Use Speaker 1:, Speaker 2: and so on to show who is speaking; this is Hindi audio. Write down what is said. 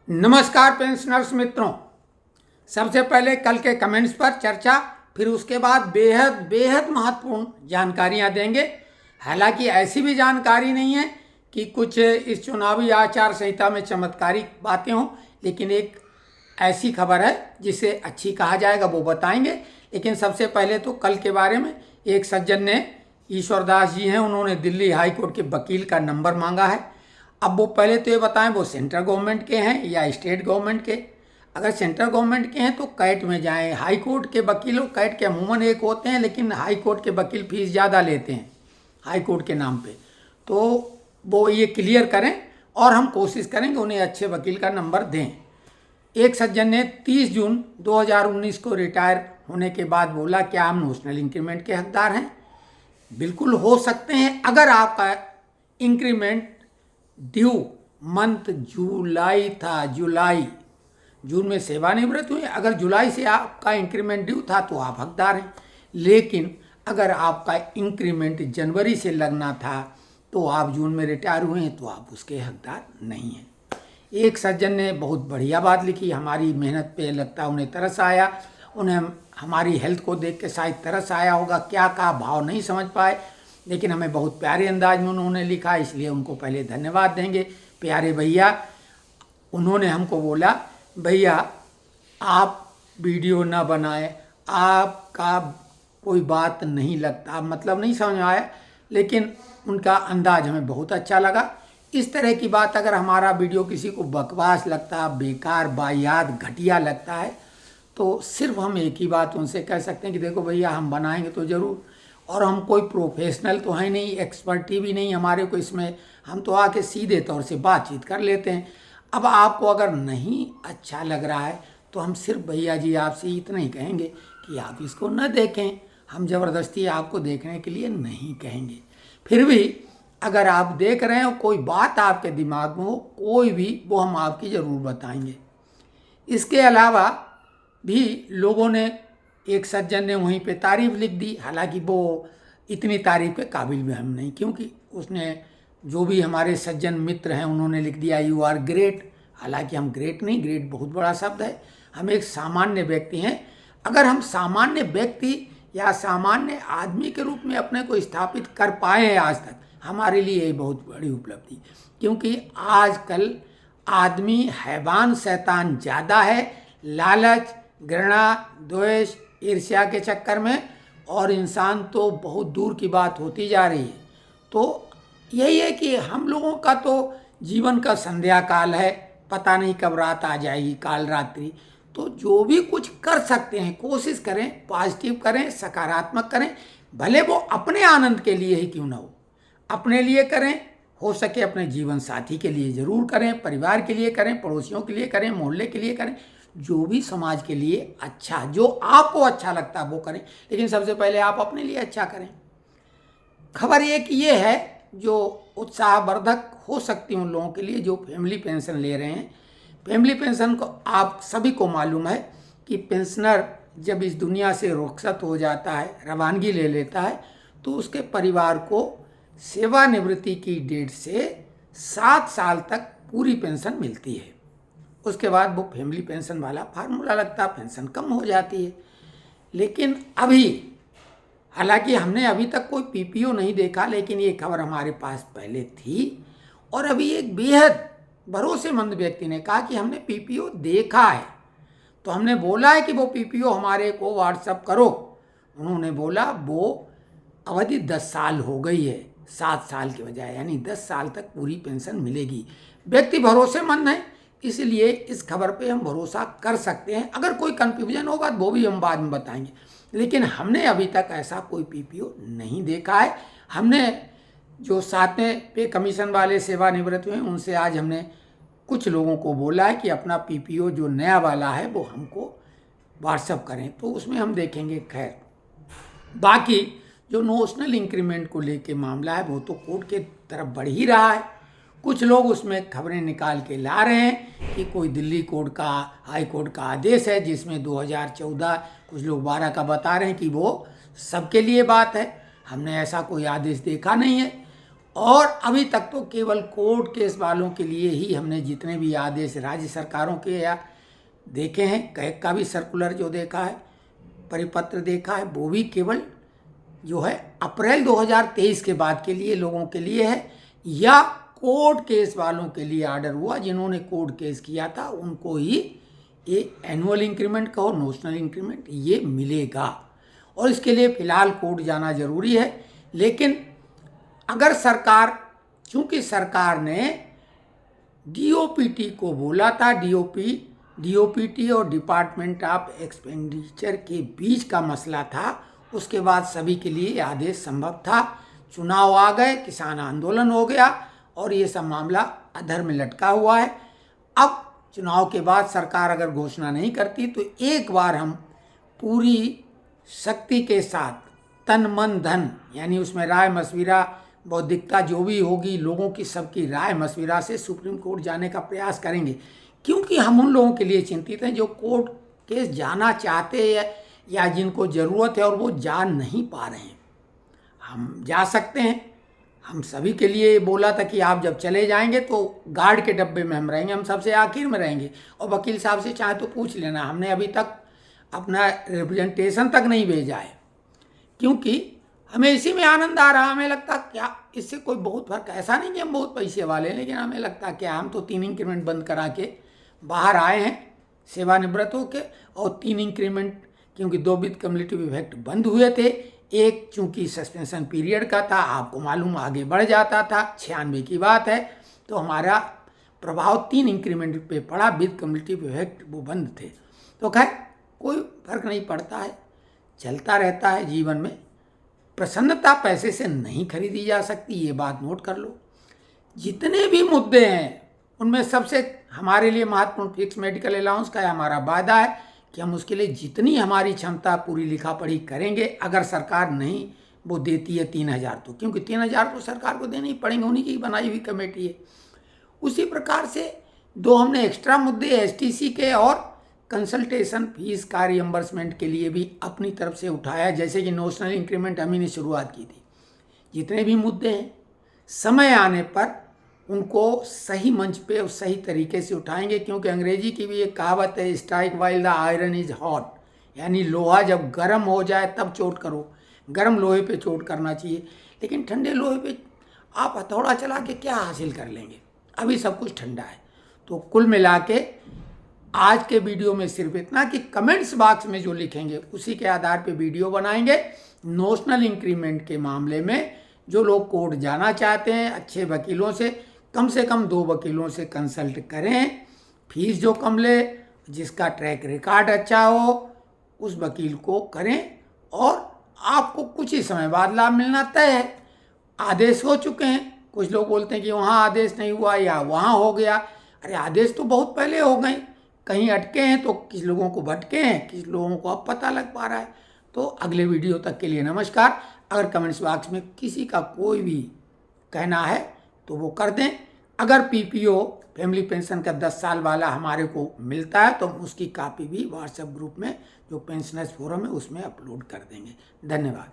Speaker 1: नमस्कार पेंशनर्स मित्रों, सबसे पहले कल के कमेंट्स पर चर्चा, फिर उसके बाद बेहद बेहद महत्वपूर्ण जानकारियां देंगे। हालांकि ऐसी भी जानकारी नहीं है कि कुछ इस चुनावी आचार संहिता में चमत्कारिक बातें हों, लेकिन एक ऐसी खबर है जिसे अच्छी कहा जाएगा, वो बताएंगे। लेकिन सबसे पहले तो कल के बारे में एक सज्जन ने, ईश्वरदास जी हैं, उन्होंने दिल्ली हाई कोर्ट के वकील का नंबर मांगा है। अब वो पहले तो ये बताएं वो सेंट्रल गवर्नमेंट के हैं या स्टेट गवर्नमेंट के। अगर सेंट्रल गवर्नमेंट के हैं तो कैट में जाएं। हाई कोर्ट के वकीलों, कैट के अमूमन एक होते हैं, लेकिन हाई कोर्ट के वकील फीस ज़्यादा लेते हैं हाई कोर्ट के नाम पे, तो वो ये क्लियर करें और हम कोशिश करेंगे उन्हें अच्छे वकील का नंबर दें। एक सज्जन ने 30 जून 2019 को रिटायर होने के बाद बोला, क्या हम नेशनल इंक्रीमेंट के हकदार हैं? बिल्कुल हो सकते हैं। अगर आपका इंक्रीमेंट ड्यू मंथ जुलाई था, जुलाई जून में सेवानिवृत्त हुए, अगर जुलाई से आपका इंक्रीमेंट ड्यू था तो आप हकदार हैं। लेकिन अगर आपका इंक्रीमेंट जनवरी से लगना था तो आप जून में रिटायर हुए हैं तो आप उसके हकदार नहीं हैं। एक सज्जन ने बहुत बढ़िया बात लिखी, हमारी मेहनत पे लगता है उन्हें तरस आया, उन्हें हमारी हेल्थ को देख के शायद तरस आया होगा, क्या कहा भाव नहीं समझ पाए, लेकिन हमें बहुत प्यारे अंदाज में उन्होंने लिखा, इसलिए उनको पहले धन्यवाद देंगे। प्यारे भैया, उन्होंने हमको बोला, भैया आप वीडियो ना बनाए, आपका कोई बात नहीं लगता, मतलब नहीं समझ आया, लेकिन उनका अंदाज हमें बहुत अच्छा लगा। इस तरह की बात अगर हमारा वीडियो किसी को बकवास लगता, बेकार, वाहियात, घटिया लगता है तो सिर्फ हम एक ही बात उनसे कह सकते हैं कि देखो भैया, हम बनाएंगे तो ज़रूर, और हम कोई प्रोफेशनल तो है नहीं, एक्सपर्टी भी नहीं हमारे को इसमें, हम तो आके सीधे तौर से बातचीत कर लेते हैं। अब आपको अगर नहीं अच्छा लग रहा है तो हम सिर्फ भैया जी आपसे इतना ही कहेंगे कि आप इसको न देखें, हम ज़बरदस्ती आपको देखने के लिए नहीं कहेंगे। फिर भी अगर आप देख रहे हो, कोई बात आपके दिमाग में हो कोई भी, वो हम आपकी ज़रूर बताएंगे। इसके अलावा भी लोगों ने, एक सज्जन ने वहीं पे तारीफ लिख दी, हालांकि वो इतनी तारीफ के काबिल भी हम नहीं, क्योंकि उसने, जो भी हमारे सज्जन मित्र हैं, उन्होंने लिख दिया यू आर ग्रेट। हालांकि हम ग्रेट नहीं, ग्रेट बहुत बड़ा शब्द है, हम एक सामान्य व्यक्ति हैं। अगर हम सामान्य व्यक्ति या सामान्य आदमी के रूप में अपने को स्थापित कर पाए हैं आज तक, हमारे लिए ये बहुत बड़ी उपलब्धि, क्योंकि आजकल आदमी हैवान शैतान ज़्यादा है, लालच, घृणा, द्वेष, ईर्ष्या के चक्कर में, और इंसान तो बहुत दूर की बात होती जा रही है। तो यही है कि हम लोगों का तो जीवन का संध्या काल है, पता नहीं कब रात आ जाएगी, काल रात्रि। तो जो भी कुछ कर सकते हैं कोशिश करें, पॉजिटिव करें, सकारात्मक करें, भले वो अपने आनंद के लिए ही क्यों ना हो, अपने लिए करें, हो सके अपने जीवन साथी के लिए ज़रूर करें, परिवार के लिए करें, पड़ोसियों के लिए करें, मोहल्ले के लिए करें, जो भी समाज के लिए अच्छा, जो आपको अच्छा लगता है वो करें, लेकिन सबसे पहले आप अपने लिए अच्छा करें। खबर एक ये है जो उत्साहवर्धक हो सकती है उन लोगों के लिए जो फैमिली पेंशन ले रहे हैं। फैमिली पेंशन को आप सभी को मालूम है कि पेंशनर जब इस दुनिया से रुखसत हो जाता है, रवानगी ले लेता है, तो उसके परिवार को सेवानिवृत्ति की डेट से 7 साल तक पूरी पेंशन मिलती है। उसके बाद वो फैमिली पेंशन वाला फार्मूला लगता है, पेंशन कम हो जाती है। लेकिन अभी, हालांकि हमने अभी तक कोई पीपीओ नहीं देखा, लेकिन ये खबर हमारे पास पहले थी, और अभी एक बेहद भरोसेमंद व्यक्ति ने कहा कि हमने पीपीओ देखा है। तो हमने बोला है कि वो पीपीओ हमारे को व्हाट्सअप करो। उन्होंने बोला वो अवधि 10 साल हो गई है, 7 साल के बजाय, यानी 10 साल तक पूरी पेंशन मिलेगी। व्यक्ति भरोसेमंद है, इसलिए इस खबर पे हम भरोसा कर सकते हैं। अगर कोई कंफ्यूजन होगा तो वो भी हम बाद में बताएंगे, लेकिन हमने अभी तक ऐसा कोई पीपीओ नहीं देखा है। हमने जो 7वें पे कमीशन वाले सेवानिवृत्त हुए, उनसे आज हमने कुछ लोगों को बोला है कि अपना पीपीओ जो नया वाला है वो हमको व्हाट्सअप करें, तो उसमें हम देखेंगे। खैर, बाकी जो नेशनल इंक्रीमेंट को लेके मामला है वो तो कोर्ट के तरफ बढ़ ही रहा है। कुछ लोग उसमें खबरें निकाल के ला रहे हैं कि कोई दिल्ली कोर्ट का, हाई कोर्ट का आदेश है जिसमें 2014, कुछ लोग 12 का बता रहे हैं कि वो सबके लिए बात है। हमने ऐसा कोई आदेश देखा नहीं है, और अभी तक तो केवल कोर्ट केस वालों के लिए ही हमने जितने भी आदेश राज्य सरकारों के या देखे हैं, कैग का भी सर्कुलर जो देखा है, परिपत्र देखा है, वो भी केवल जो है अप्रैल 2023 के बाद के लिए लोगों के लिए है, या कोर्ट केस वालों के लिए आर्डर हुआ जिन्होंने कोर्ट केस किया था उनको ही ये एनुअल इंक्रीमेंट कहो नोशनल इंक्रीमेंट ये मिलेगा। और इसके लिए फ़िलहाल कोर्ट जाना ज़रूरी है। लेकिन अगर सरकार, चूंकि सरकार ने डीओपीटी को बोला था, डीओपीटी और डिपार्टमेंट ऑफ एक्सपेंडिचर के बीच का मसला था, उसके बाद सभी के लिए आदेश संभव था। चुनाव आ गए, किसान आंदोलन हो गया और ये सब मामला अधर में लटका हुआ है। अब चुनाव के बाद सरकार अगर घोषणा नहीं करती तो एक बार हम पूरी शक्ति के साथ तन मन धन, यानी उसमें राय मशविरा बौद्धिकता जो भी होगी लोगों की सबकी राय मशविरा से सुप्रीम कोर्ट जाने का प्रयास करेंगे। क्योंकि हम उन लोगों के लिए चिंतित हैं जो कोर्ट केस जाना चाहते हैं या जिनको ज़रूरत है और वो जा नहीं पा रहे हैं। हम जा सकते हैं, हम सभी के लिए बोला था कि आप जब चले जाएंगे तो गार्ड के डब्बे में हम रहेंगे, हम सबसे आखिर में रहेंगे और वकील साहब से चाहे तो पूछ लेना। हमने अभी तक अपना रिप्रेजेंटेशन तक नहीं भेजा है क्योंकि हमें इसी में आनंद आ रहा। हमें लगता क्या इससे कोई बहुत फर्क, ऐसा नहीं कि हम बहुत पैसे वाले हैं, लेकिन हमें लगता क्या हम तो 3 इंक्रीमेंट बंद करा के बाहर आए हैं सेवानिवृत्त होके, और 3 इंक्रीमेंट क्योंकि 2 विद कम्युलेटिव इफेक्ट बंद हुए थे, एक चूंकि सस्पेंशन पीरियड का था, आपको मालूम आगे बढ़ जाता था, 96 की बात है, तो हमारा प्रभाव 3 इंक्रीमेंट पे पड़ा, विद कम्युलेटिव इफेक्ट वो बंद थे। तो खैर कोई फर्क नहीं पड़ता है, चलता रहता है जीवन में। प्रसन्नता पैसे से नहीं खरीदी जा सकती, ये बात नोट कर लो। जितने भी मुद्दे हैं उनमें सबसे हमारे लिए महत्वपूर्ण फिक्स मेडिकल अलाउंस का हमारा वादा है कि हम उसके लिए जितनी हमारी क्षमता पूरी लिखा पढ़ी करेंगे। अगर सरकार नहीं वो देती है 3000 तो, क्योंकि 3000 तो सरकार को देने ही पड़ेंगे, उन्हीं की बनाई हुई कमेटी है। उसी प्रकार से 2 हमने एक्स्ट्रा मुद्दे एसटीसी के और कंसल्टेशन फीस का रिएम्बर्समेंट के लिए भी अपनी तरफ से उठाया, जैसे कि नोशनल इंक्रीमेंट हम ही ने शुरुआत की थी। जितने भी मुद्दे हैं समय आने पर उनको सही मंच पे और सही तरीके से उठाएंगे, क्योंकि अंग्रेजी की भी एक कहावत है, strike while the iron is hot, यानी लोहा जब गर्म हो जाए तब चोट करो। गर्म लोहे पे चोट करना चाहिए, लेकिन ठंडे लोहे पे आप हथौड़ा चला के क्या हासिल कर लेंगे, अभी सब कुछ ठंडा है। तो कुल मिला के आज के वीडियो में सिर्फ इतना कि कमेंट्स बॉक्स में जो लिखेंगे उसी के आधार पे वीडियो बनाएंगे। नोशनल इंक्रीमेंट के मामले में जो लोग कोर्ट जाना चाहते हैं अच्छे वकीलों से कम 2 वकीलों से कंसल्ट करें। फीस जो कम ले, जिसका ट्रैक रिकॉर्ड अच्छा हो, उस वकील को करें और आपको कुछ ही समय बाद लाभ मिलना तय है। आदेश हो चुके हैं, कुछ लोग बोलते हैं कि वहाँ आदेश नहीं हुआ या वहाँ हो गया। अरे आदेश तो बहुत पहले हो गए, कहीं अटके हैं तो किस लोगों को भटके हैं, किस लोगों को अब पता लग पा रहा है। तो अगले वीडियो तक के लिए नमस्कार। अगर कमेंट्स बॉक्स में किसी का कोई भी कहना है तो वो कर दें। अगर पीपीओ फैमिली पेंशन का 10 साल वाला हमारे को मिलता है तो उसकी कॉपी भी व्हाट्सएप ग्रुप में जो पेंशनर्स फोरम है उसमें अपलोड कर देंगे। धन्यवाद।